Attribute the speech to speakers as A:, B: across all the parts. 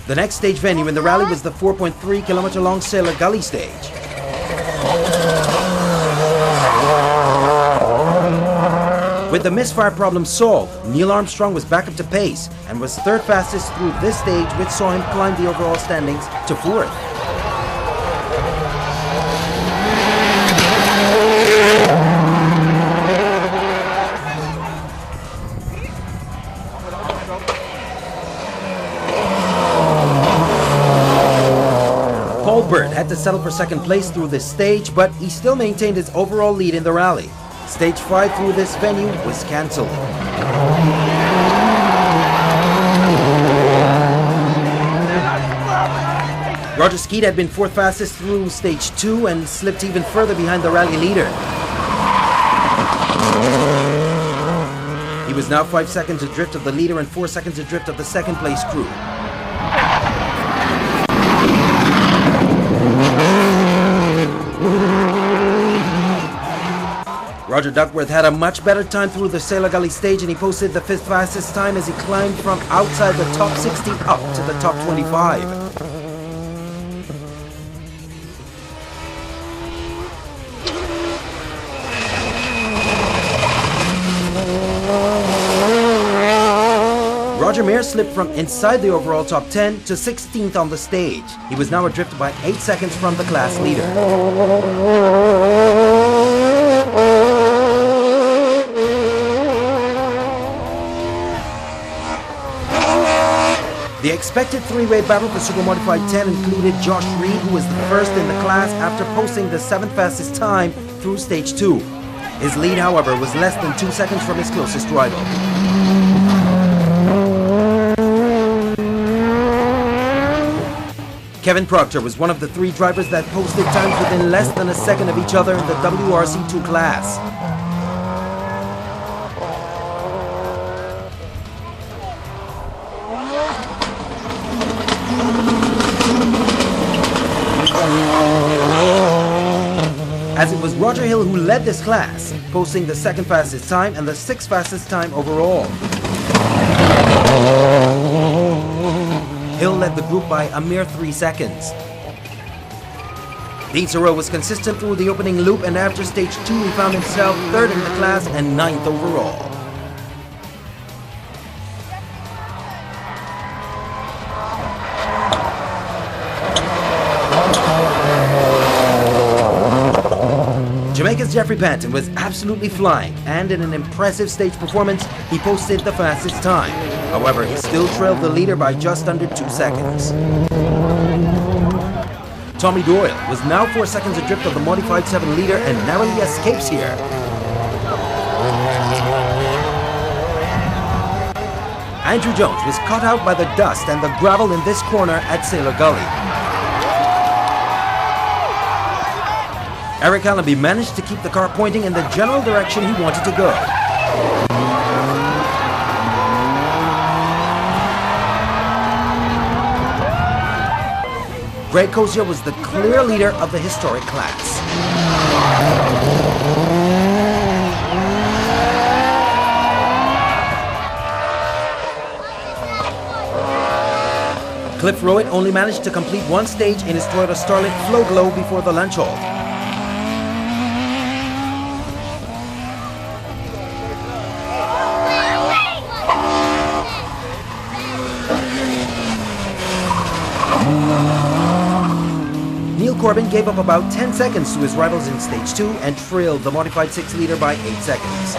A: The next stage venue in the rally was the 4.3 kilometer long Sailor Gully stage. With the misfire problem solved, Neil Armstrong was back up to pace and was third fastest through this stage, which saw him climb the overall standings to fourth. Paul Burt had to settle for second place through this stage, but he still maintained his overall lead in the rally. Stage 5 through this venue was cancelled. Roger Skeet had been fourth fastest through stage 2 and slipped even further behind the rally leader. He was now 5 seconds adrift of the leader and 4 seconds adrift of the second place crew. Roger Duckworth had a much better time through the Sailor Gully stage, and he posted the 5th fastest time as he climbed from outside the top 60 up to the top 25. Roger Mayer slipped from inside the overall top 10 to 16th on the stage. He was now adrift by 8 seconds from the class leader. The expected three-way battle for Super Modified 10 included Josh Reed, who was the first in the class after posting the 7th fastest time through stage 2. His lead, however, was less than 2 seconds from his closest rival. Kevin Proctor was one of the 3 drivers that posted times within less than a second of each other in the WRC2 class. As it was Roger Hill who led this class, posting the 2nd fastest time and the 6th fastest time overall. Hill led the group by a mere 3 seconds. Dean Serow was consistent through the opening loop, and after stage 2 he found himself 3rd in the class and 9th overall. Jamaica's Jeffrey Panton was absolutely flying, and in an impressive stage performance, he posted the fastest time. However, he still trailed the leader by just under 2 seconds. Tommy Doyle was now 4 seconds adrift of the Modified 7 leader and narrowly escapes here. Andrew Jones was caught out by the dust and the gravel in this corner at Sailor Gully. Eric Allenby managed to keep the car pointing in the general direction he wanted to go. Greg Kosier was the clear leader of the historic class. Cliff Rowett only managed to complete 1 stage in his Toyota Starlet Flow Glow before the lunch halt. Neil Corbin gave up about 10 seconds to his rivals in stage 2 and trailed the Modified 6 leader by 8 seconds.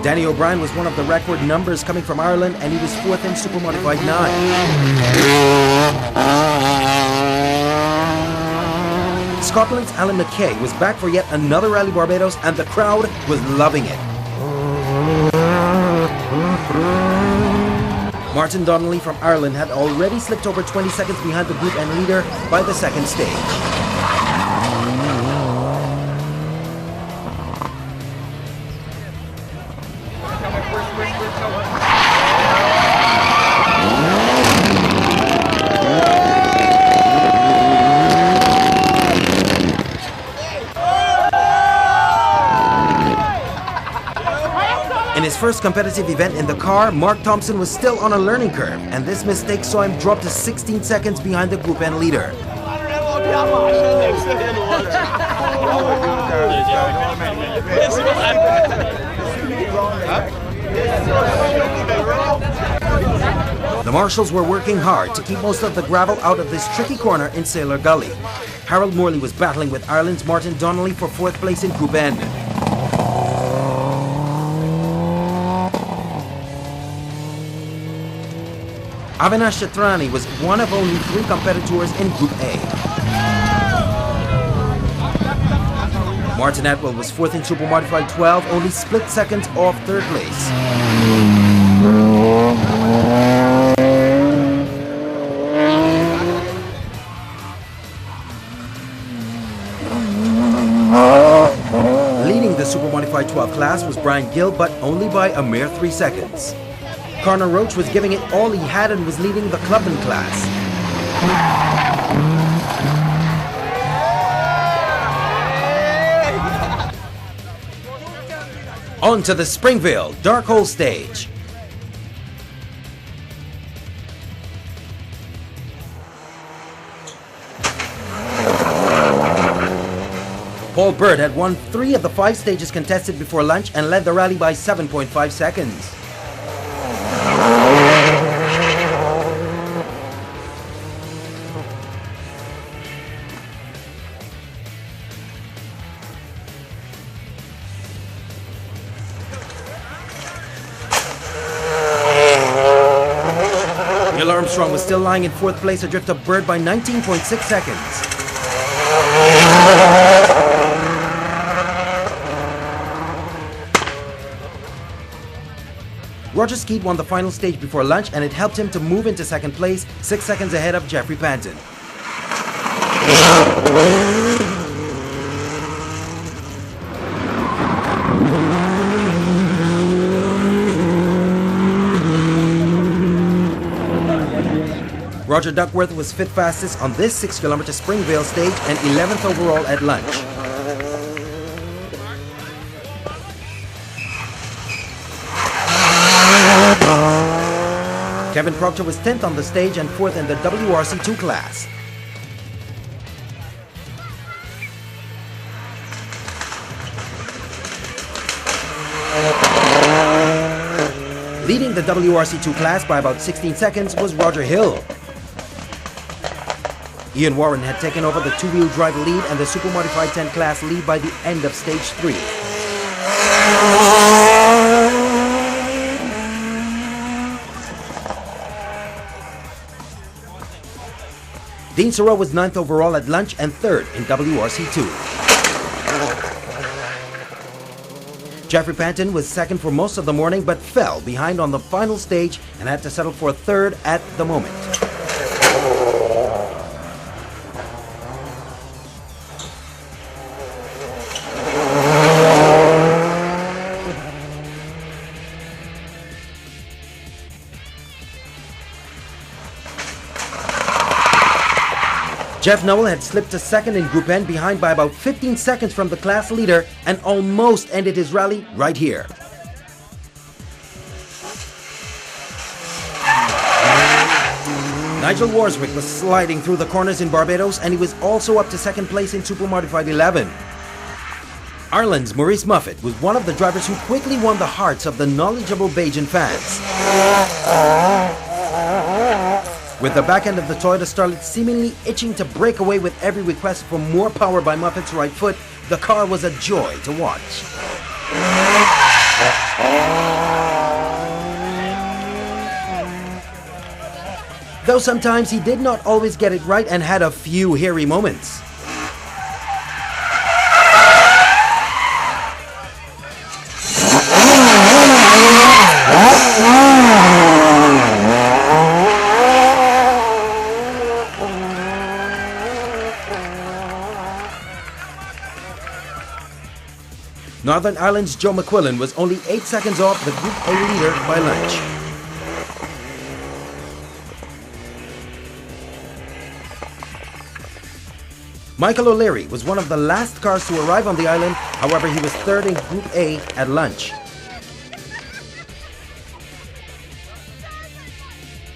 A: Danny O'Brien was one of the record numbers coming from Ireland, and he was 4th in Super Modified 9. Scotland's Alan McKay was back for yet another Rally Barbados, and the crowd was loving it. Martin Donnelly from Ireland had already slipped over 20 seconds behind the group and leader by the 2nd stage. In In his first competitive event in the car, Mark Thompson was still on a learning curve, and this mistake saw him drop to 16 seconds behind the Group N leader. The marshals were working hard to keep most of the gravel out of this tricky corner in Sailor Gully. Harold Morley was battling with Ireland's Martin Donnelly for 4th place in Group N. Avinash Chatrani was one of only 3 competitors in Group A. Martin Atwell was 4th in Super Modified 12, only split seconds off 3rd place. Leading the Super Modified 12 class was Brian Gill, but only by a mere 3 seconds. Connor Roach was giving it all he had and was leading the clubman class. On to the Springville Dark Hole stage. Paul Bird had won 3 of the 5 stages contested before lunch and led the rally by 7.5 seconds. Neil Armstrong was still lying in 4th place, adrift of Bird by 19.6 seconds. Roger Skeet won the final stage before lunch, and it helped him to move into 2nd place, 6 seconds ahead of Jeffrey Panton. Roger Duckworth was 5th fastest on this 6-kilometer Springvale stage and 11th overall at lunch. Kevin Proctor was 10th on the stage and 4th in the WRC2 class. Leading the WRC2 class by about 16 seconds was Roger Hill. Ian Warren had taken over the 2-wheel drive lead and the Super Modified 10 class lead by the end of stage 3. Dean Sorrell was 9th overall at lunch and 3rd in WRC2. Jeffrey Panton was 2nd for most of the morning but fell behind on the final stage and had to settle for 3rd at the moment. Jeff Noel had slipped to 2nd in Group N behind by about 15 seconds from the class leader and almost ended his rally right here. Nigel Warswick was sliding through the corners in Barbados, and he was also up to 2nd place in Super Modified 11. Ireland's Maurice Muffet was one of the drivers who quickly won the hearts of the knowledgeable Bajan fans. With the back end of the Toyota Starlet seemingly itching to break away with every request for more power by Muffet's right foot, the car was a joy to watch. Though sometimes he did not always get it right and had a few hairy moments. Northern Ireland's Joe McQuillan was only 8 seconds off the Group A leader by lunch. Michael O'Leary was one of the last cars to arrive on the island, however he was 3rd in Group A at lunch.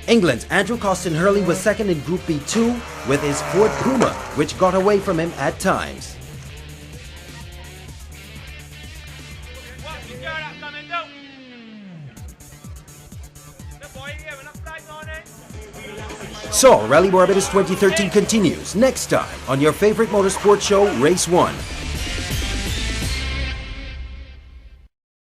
A: England's Andrew Costin Hurley was second in Group B2 with his Ford Puma, which got away from him at times. So, Rally Barbados 2013 continues next time on your favorite motorsport show, Race 1.